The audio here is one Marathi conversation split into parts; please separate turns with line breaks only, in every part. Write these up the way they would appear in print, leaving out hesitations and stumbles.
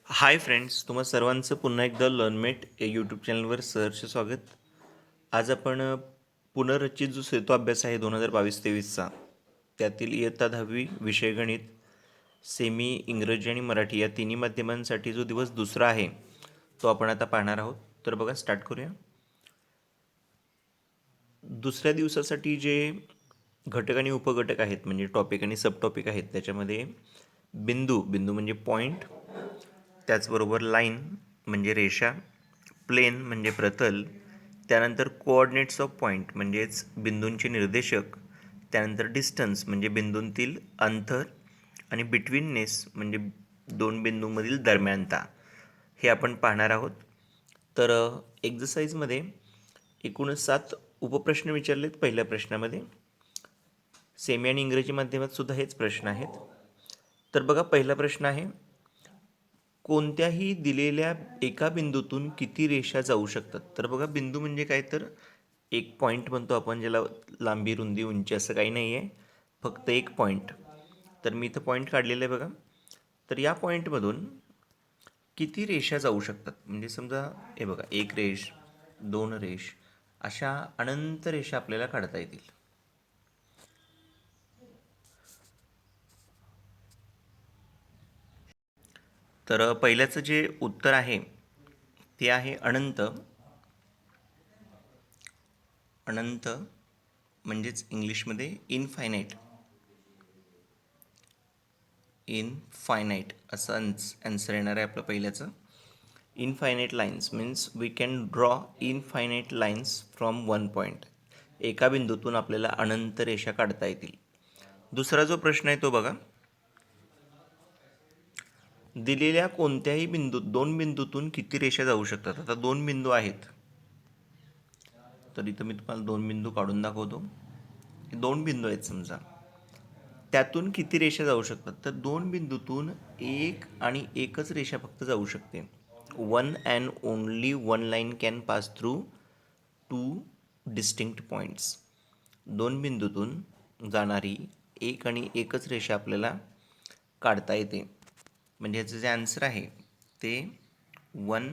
हाय फ्रेंड्स, तुम्हा सर्वांचं पुन्हा एकदा लर्नमेट या यूट्यूब चॅनलवर सहर्ष स्वागत. आज आपण पुनर्रचित जो सेतू अभ्यास आहे 2022-23चा, त्यातील इयत्ता 10वी विषय गणित, सेमी, इंग्रजी आणि मराठी या तिन्ही माध्यमांसाठी जो दिवस दुसरा आहे तो आपण आता पाहणार आहोत. तर बघा, स्टार्ट करूया. दुसऱ्या दिवसासाठी जे घटक आणि उपघटक आहेत, म्हणजे टॉपिक आणि सब टॉपिक आहेत, त्याच्यामध्ये बिंदू बिंदू म्हणजे पॉईंट, त्याचबरोबर लाईन म्हणजे रेषा, प्लेन म्हणजे प्रतल, त्यानंतर कोऑर्डिनेट्स ऑफ पॉईंट म्हणजेच बिंदूंचे निर्देशक, त्यानंतर डिस्टन्स म्हणजे बिंदूंतील अंतर, आणि बिटवीननेस म्हणजे दोन बिंदूंमधील दरम्यानता, हे आपण पाहणार आहोत. तर एक्झरसाइजमध्ये एकूण 7 उपप्रश्न विचारलेत. पहिल्या प्रश्नामध्ये सेमी आणि इंग्रजी माध्यमात सुद्धा हेच प्रश्न आहेत. तर बघा, पहिला प्रश्न आहे, कोणत्याही दिलेल्या एका बिंदूतून किती रेषा जाऊ शकतात. तर बघा, बिंदू म्हणजे काय, तर एक पॉईंट म्हणतो आपण, ज्याला लांबी, रुंदी, उंची असं काही नाही आहे, फक्त एक पॉईंट. तर मी इथं पॉईंट काढलेलं आहे बघा. तर या पॉईंटमधून किती रेषा जाऊ शकतात, म्हणजे समजा हे बघा, एक रेष, दोन रेष, अशा अनंत रेषा आपल्याला काढता येतील. तर पहिल्याचं जे उत्तर आहे ते आहे अनंत. अनंत म्हणजेच इंग्लिशमध्ये इनफायनाईट. इनफायनाईट असं आन्सर येणार आहे आपलं पहिल्याचं. Infinite lines means we can draw infinite lines from one point. एका बिंदूतून आपल्याला अनंत रेषा काढता येतील. दुसरा जो प्रश्न आहे तो बघा, दिलेल्या कोणत्याही दोन बिंदूतून किती रेषा जाऊ शकतात. आता दोन बिंदू आहेत, तर इथं मी तुम्हाला दोन बिंदू काढून दाखवतो. हे दोन बिंदू आहेत समजा, त्यातून किती रेषा जाऊ शकतात. तर दोन बिंदूतून एक आणि एकच रेषा फक्त जाऊ शकते. One and only one line can pass through two distinct points. दोन बिंदूतून जाणारी एक आणि एकच रेषा आपल्याला काढता येते. म्हणजे याचं जे आन्सर आहे ते वन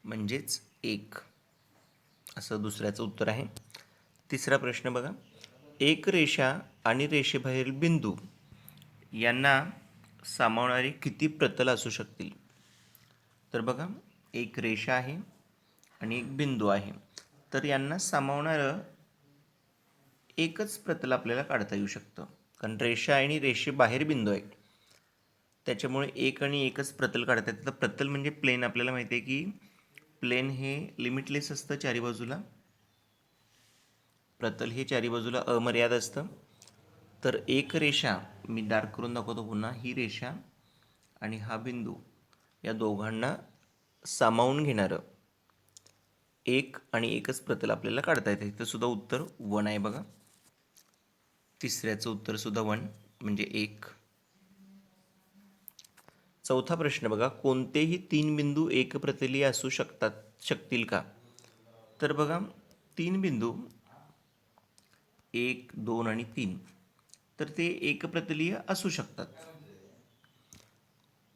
म्हणजेच एक असं दुसऱ्याचं उत्तर आहे. तिसरा प्रश्न बघा, एक रेषा आणि रेषेबाहेरील बिंदू यांना सामावणारी किती प्रतल असू शकतील. तर बघा, एक रेषा आहे आणि एक बिंदू आहे, तर यांना सामावणारं एकच प्रतल आपल्याला काढता येऊ शकतं, कारण रेषा आणि रेषेबाहेर बिंदू आहे, त्याच्यामुळे एक आणि एकच प्रतल काढता येतं. तर प्रतल म्हणजे प्लेन. आपल्याला माहिती आहे की प्लेन हे लिमिटलेस असतं चारी बाजूला, प्रतल हे चारी बाजूला अमर्याद असतं. तर एक रेषा, मी डार्क करून दाखवतो पुन्हा, ही रेषा आणि हा बिंदू या दोघांना सामावून घेणारं एक आणि एकच प्रतल आपल्याला काढता येते. इथं सुद्धा उत्तर वन आहे बघा. तिसऱ्याचं उत्तर सुद्धा वन म्हणजे एक. चौथा प्रश्न बघा, कोणतेही तीन बिंदू एकप्रतलीय असू शकतील का. तर बघा, तीन बिंदू एक, दोन आणि तीन, तर ते एकप्रतलीय असू शकतात.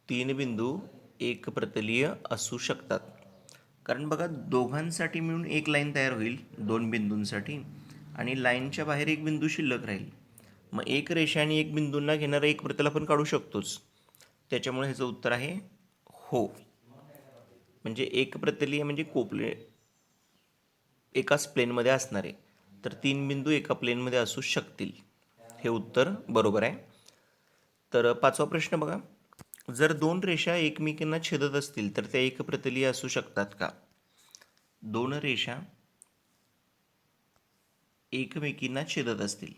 तीन बिंदू एकप्रतलीय असू शकतात, कारण बघा, दोघांसाठी मिळून एक लाईन तयार होईल दोन बिंदूंसाठी, आणि लाईनच्या बाहेर एक बिंदू शिल्लक राहील. मग एक रेषा आणि एक बिंदूंना घेणारा एक प्रतल आपण काढू शकतोच. त्याच्यामुळे ह्याचं उत्तर आहे हो. म्हणजे एकप्रतलीय म्हणजे एकाच प्लेनमध्ये असणारे, तर तीन बिंदू एका प्लेनमध्ये असू शकतील, हे उत्तर बरोबर आहे. तर पाचवा प्रश्न बघा, जर दोन रेषा एकमेकींना छेदत असतील तर त्या एकप्रतलीय असू शकतात का. दोन रेषा एकमेकींना छेदत असतील,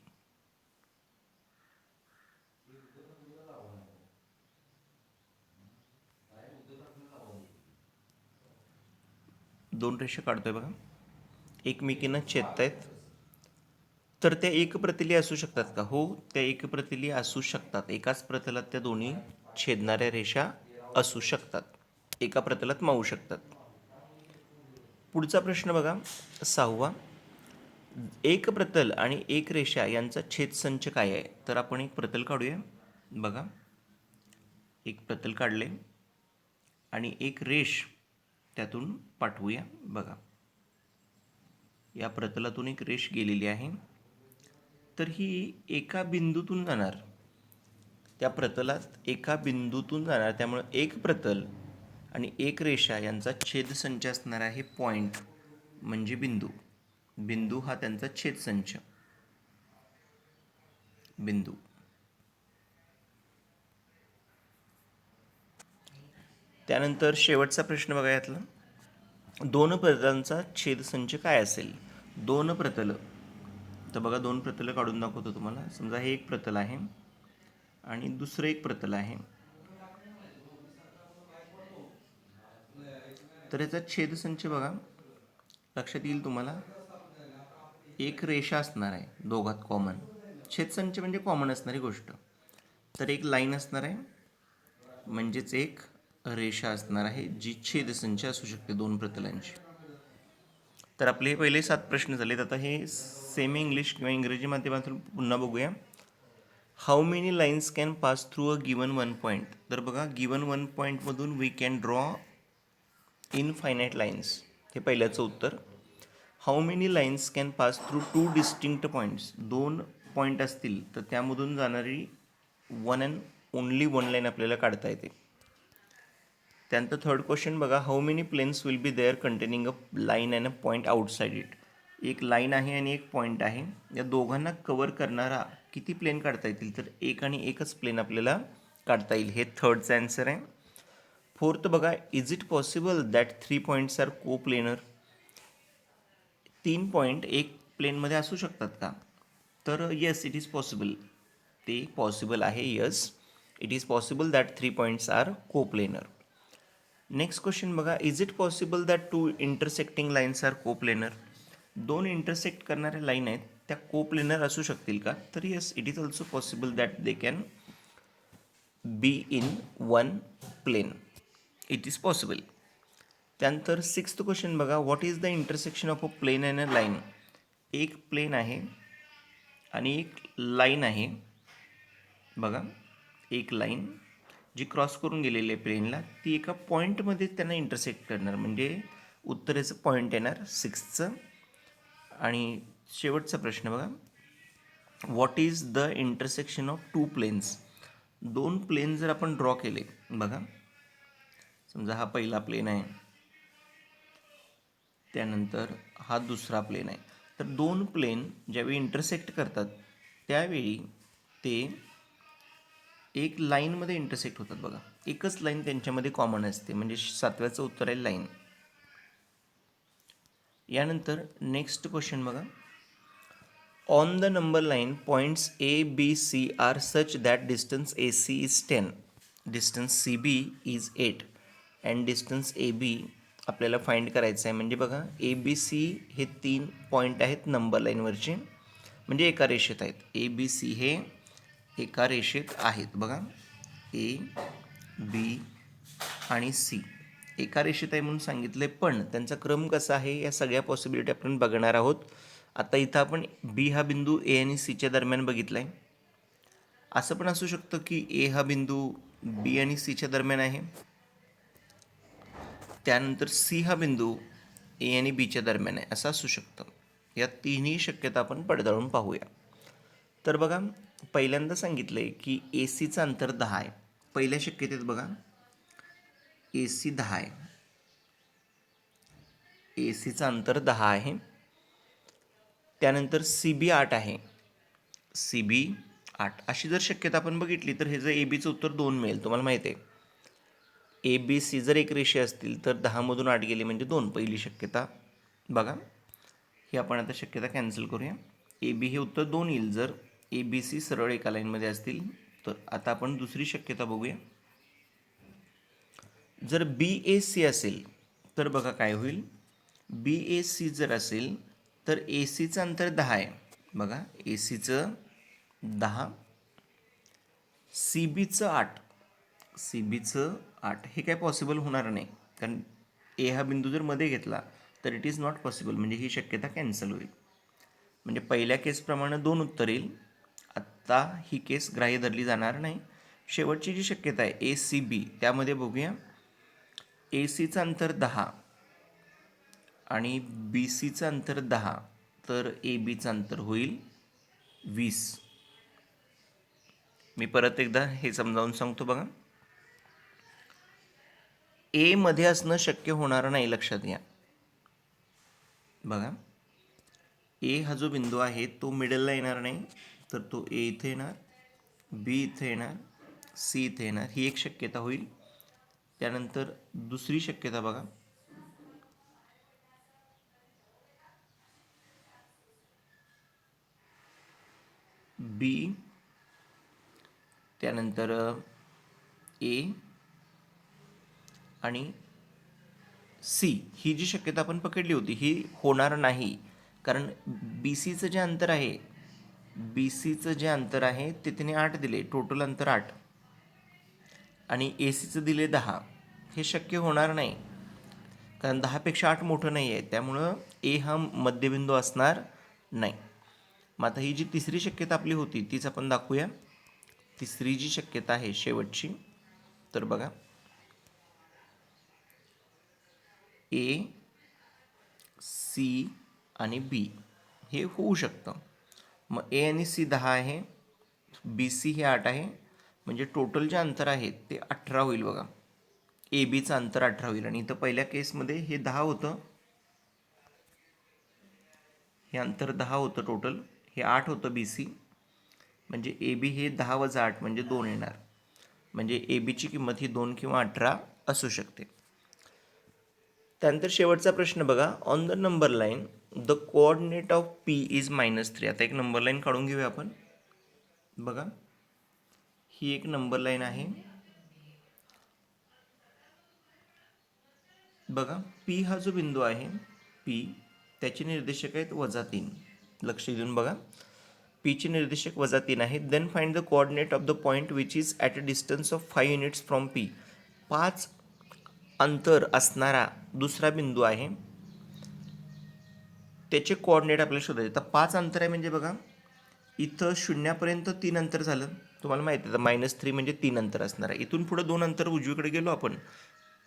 दोन रेषा काढतोय बघा, एकमेकींना छेदत आहेत, तर त्या एकप्रतलीय असू शकतात का. हो, त्या एकप्रतलीय असू शकतात. एकाच प्रतलात त्या दोन्ही छेदणाऱ्या रेषा असू शकतात, एका प्रतलात मावू शकतात. पुढचा प्रश्न बघा, सहावा, एक प्रतल आणि एक रेषा यांचा छेदसंच काय आहे. तर आपण एक प्रतल काढूया बघा. एक प्रतल काढले आणि एक रेष त्यातून पाठवूया. बघा, या प्रतलातून एक रेष गेलेली आहे, तर ही एका बिंदूतून जाणार, त्या प्रतलात एका बिंदूतून जाणार. त्यामुळे एक प्रतल आणि एक रेषा यांचा छेदसंच असणार आहे पॉईंट, म्हणजे बिंदू. बिंदू हा त्यांचा छेदसंच, बिंदू. त्यानंतर शेवटचा प्रश्न बघा यातला, दोन प्रतलांचा छेदसंच काय असेल? दोन प्रतल, तर बघा दोन प्रतल काढून दाखवतो तुम्हाला. समजा हे एक प्रतल आहे आणि दुसरं एक प्रतल आहे, तर याचा छेदसंच बघा, लक्षात येईल तुम्हाला. एक रेषा असणार आहे दोघात कॉमन, छेदसंच म्हणजे कॉमन असणारी गोष्ट. तर एक लाईन असणार आहे, म्हणजेच एक रेषा असणार आहे जी छेदसंच असू शकते दोन प्रतलांची. तर आपले हे पहिले 7 प्रश्न झालेत. आता हे सेमी इंग्लिश किंवा इंग्रजी माध्यमातून पुन्हा बघूया. How many lines can pass through a given one point? तर बघा, गिवन वन पॉईंटमधून we can draw infinite lines, हे पहिल्याचं उत्तर. How many lines can pass through two distinct points? दोन पॉईंट असतील तर त्यामधून जाणारी one and only one line आपल्याला काढता येते. त्यानंतर थर्ड क्वेश्चन बघा, how many planes will be there containing a line and a point outside it? एक लाईन आहे आणि एक पॉईंट आहे, या दोघांना कवर करणारा किती प्लेन काढता येतील? तर एक आणि एकच प्लेन आपल्याला काढता येईल. हे थर्डचं आन्सर आहे. फोर्थ बघा, is it possible that 3 points are coplanar? 3 point एक प्लेनमध्ये असू शकतात का? तर येस, इट इज पॉसिबल. ते पॉसिबल आहे. Yes, it is possible that 3 points are coplanar. Next question बघा, is it possible that 2 intersecting lines are coplanar? दोन इंटरसेक्ट करणाऱ्या लाईन आहेत, त्या को प्लेनर असू शकतील का? तर yes, it is also possible that they can be in one plane. It is possible. त्यानंतर सिक्स्थ क्वेश्चन बघा, what is the intersection of a plane and a line? एक प्लेन आहे आणि एक लाईन आहे. बघा, एक लाईन जी क्रॉस करून गेलेली आहे प्लेनला, ती एका पॉईंटमध्ये त्यांना इंटरसेक्ट करणार, म्हणजे उत्तरेचं पॉईंट येणार सिक्स्थचं. आणि शेवटचा प्रश्न बघा, what is the intersection of two planes? दोन प्लेन जर आपण ड्रॉ केले, बघा समजा हा पहिला प्लेन आहे, त्यानंतर हा दुसरा प्लेन आहे, तर दोन प्लेन ज्यावेळी इंटरसेक्ट करतात त्यावेळी ते एक लाईनमध्ये इंटरसेक्ट होतात. बघा, एकच लाईन त्यांच्यामध्ये कॉमन असते, म्हणजे 7व्याचं उत्तर आहे लाईन. यानंतर नेक्स्ट क्वेश्चन बघा, on the number line points A B C are such that distance A C is 10, distance C B is 8 and distance A B आपल्याला फाइंड करायचं आहे. म्हणजे बघा, ए बी सी हे 3 पॉईंट आहेत नंबर लाईनवरचे, म्हणजे एका रेषेत आहेत. ए बी सी हे एका रेषेत आहेत. बघा, ए बी आणि सी एका रेषेत आहे म्हणून सांगितले, पण त्यांचा क्रम कसा आहे या सगळ्या पॉसिबिलिटी आपण बघणार आहोत. आता इथं आपण बी हा बिंदू ए आणि सीच्या दरम्यान बघितला आहे. असं पण असू शकतं की ए हा बिंदू बी आणि सीच्या दरम्यान आहे, त्यानंतर सी हा बिंदू ए आणि बीच्या दरम्यान आहे, असं असू शकतं. या तिन्ही शक्यता आपण पडताळून पाहूया. तर बघा, पहिल्यांदा सांगितलं आहे की ए सीचं अंतर 10 आहे. पहिल्या शक्यतेत बघा, ए सी 10 आहे, ए सीचं अंतर 10 आहे. त्यानंतर सी बी 8 आहे, सी बी 8. अशी जर शक्यता आपण बघितली तर हे जर ए बीचं उत्तर 2 मिळेल. तुम्हाला माहिती आहे, ए बी सी जर एक रेषे असतील तर 10मधून 8 गेले म्हणजे 2, पहिली शक्यता. बघा, ही आपण आता शक्यता कॅन्सल करूया. ए बी हे उत्तर 2 येईल जर ए बी सी सरळ एका लाईनमध्ये असतील तर. आता आपण दुसरी शक्यता बघूया. जर बी ए सी असेल तर बघा काय होईल. बी ए सी जर असेल तर ए सीचं अंतर 10 आहे. बघा, ए सीचं 10, सी बीचं 8, सी बीचं 8. हे काय पॉसिबल होणार नाही, कारण ए हा बिंदू जर मध्ये घेतला तर इट इज नॉट पॉसिबल, म्हणजे ही शक्यता कॅन्सल होईल. म्हणजे पहिल्या केसप्रमाणे 2 उत्तर येईल. आत्ता ही केस ग्राह्य धरली जाणार नाही. शेवटची जी शक्यता आहे ACB, त्यामध्ये बघूया. ACचं अंतर 10 आणि BCचं अंतर 10, तर ABचं अंतर होईल 20. मी परत एकदा हे समजावून सांगतो बघा. A मध्ये असणं शक्य होणार नाही, लक्षात घ्या. बघा, A हा जो बिंदू आहे तो मिडलला येणार नाही, तर तो A इथे येणार, B इथे येणार, C इथे येणार. ही एक शक्यता होईल. त्यानंतर दुसरी शक्यता बघा, B, त्यानंतर A आणि C. ही जी शक्यता आपण पकडली होती ही होणार नाही, कारण BCचं जे अंतर आहे, BCचं जे अंतर आहे ते तिने 8 दिले, टोटल अंतर 8, आणि ACचं दिले 10. हे शक्य होणार नाही, कारण 10पेक्षा 8 मोठं नाही आहे, त्यामुळं A हा मध्यबिंदू असणार नाही. मग आता ही जी तिसरी शक्यता आपली होती तीच आपण दाखवूया. तिसरी जी शक्यता आहे शेवटची, तर बघा, A, C आणि B हे होऊ शकतं. मग A आणि C 10 आहे, BC हे 8 आहे, म्हणजे टोटल जे अंतर आहे ते 18 होईल बघा. ABचं अंतर 18 होईल. आणि इथं पहिल्या केसमध्ये हे 10 होतं, हे अंतर 10 होतं टोटल, हे 8 होतं BC, म्हणजे AB हे 10 वजा 8 म्हणजे 2 येणार. म्हणजे ABची किंमत ही 2 किंवा 18 असू शकते. त्यानंतर शेवटचा प्रश्न बघा. On the number line the coordinate of P is -3. आता एक नंबर लाईन काढून घेऊया आपण. बघा, ही एक नंबर लाईन आहे. बघा, P हा जो बिंदू आहे, P, त्याचे निर्देशक आहेत -3. लक्ष देऊन बघा, Pचे निर्देशक -3 आहे. Then find the coordinate of the point which is at a distance of 5 units from P. 5 अंतर असणारा दुसरा बिंदू आहे, त्याचे कोऑर्डिनेट आपल्याला शोधायचे. तर 5 अंतर आहे म्हणजे बघा, इथं 0पर्यंत 3 अंतर झालं, तुम्हाला माहिती आहे. -3 म्हणजे 3 अंतर असणार आहे. इथून पुढे 2 अंतर उजवीकडे गेलो आपण,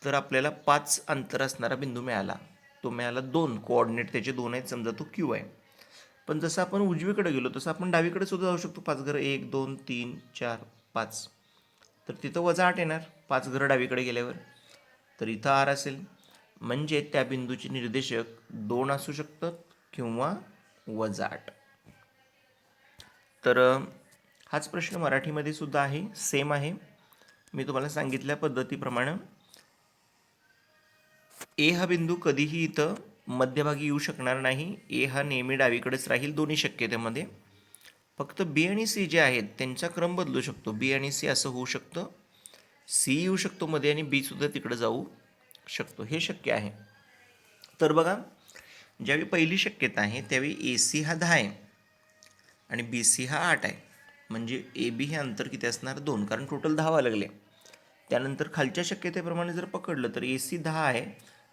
तर आपल्याला 5 अंतर असणारा बिंदू मिळाला. तो मिळाला 2, कोऑर्डिनेट त्याचे 2 आहेत, समजा तो Q आहे. पण जसं आपण उजवीकडे गेलो तसं आपण डावीकडे सुद्धा जाऊ शकतो. 5 घरं, 1 2 3 4 5, तर तिथं -8 येणार 5 घरं डावीकडे गेल्यावर. तर इथं R असेल, म्हणजे त्या बिंदूचे निर्देशक 2 असू शकतात किंवा -8. तर हाच प्रश्न मराठीमध्ये सुद्धा आहे, सेम आहे. मी तुम्हाला सांगितल्या पद्धतीप्रमाणे A हा बिंदू कधीही इथं मध्यभागी येऊ शकणार नाही. A हा नेहमी डावीकडेच राहील दोन्ही शक्यतेमध्ये. फक्त B आणि C जे आहेत त्यांचा क्रम बदलू शकतो. B आणि C असं होऊ शकतं, C येऊ शकतो मध्ये आणि B सुद्धा तिकडे जाऊ शकतो, हे शक्य आहे. तर बघा, ज्यावेळी पहिली शक्यता आहे त्यावेळी AC हा 10 आहे आणि BC हा 8 आहे, म्हणजे AB हे अंतर किती असणार 2, कारण टोटल 10 व्हायला लागले. त्यानंतर खालच्या शक्यतेप्रमाणे जर पकडलं तर AC 10 आहे,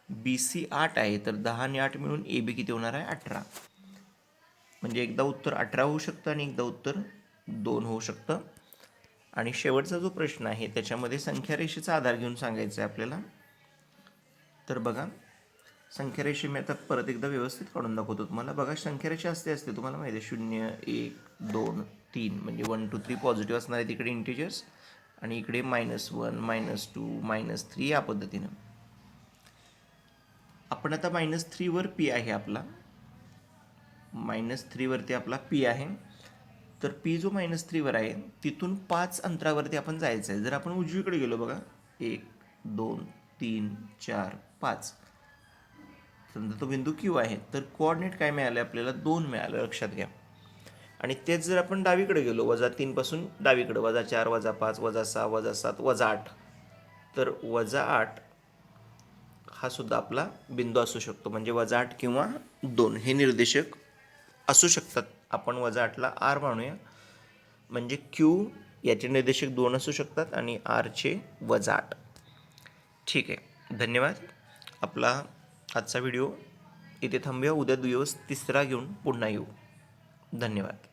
BC 8 आहे, तर 10 आणि 8 मिळून AB किती होणार आहे 18. म्हणजे एकदा उत्तर 18 होऊ शकतं आणि एकदा उत्तर 2 होऊ शकतं. आणि शेवटचा जो प्रश्न आहे त्याच्यामध्ये संख्यारेषेचा आधार घेऊन सांगायचं आहे आपल्याला. तर बघा, संख्यारेषे मी आता परत एकदा व्यवस्थित काढून दाखवतो तुम्हाला. बघा, संख्यारेषा असते तुम्हाला माहिती आहे, 0 1 2 3, म्हणजे 1 2 3 पॉझिटिव्ह असणार आहे तिकडे इंटिजर्स, आणि इकडे -1 -2 -3 या पद्धतीनं. आपण आता -3 वर P आहे आपला, -3 वरती आपला P आहे. तर P जो -3 वर आहे तिथून 5 अंतरावरती आपण जायचं आहे. जर आपण उजवीकडे गेलो बघा, 1 2 3 4 5, समजा तो बिंदू Q आहे, तर कोऑर्डिनेट काय मिळाले आपल्याला 2 मिळालं, लक्षात घ्या. आणि तेच जर आपण डावीकडे गेलो, -3 पासून डावीकडे, -4 -5 -6 -7 -8, तर -8 हा सुद्धा आपला बिंदू असू शकतो. म्हणजे -8 किंवा 2 हे निर्देशक असू शकतात. आपण -8ला R मानूया, म्हणजे Q याचे निर्देशक 2 असू शकतात आणि Rचे -8. ठीक आहे, धन्यवाद. आपला आजचा व्हिडिओ इथे थांबूया. उद्या दिवस तिसरा घेऊन पुन्हा येऊ. धन्यवाद.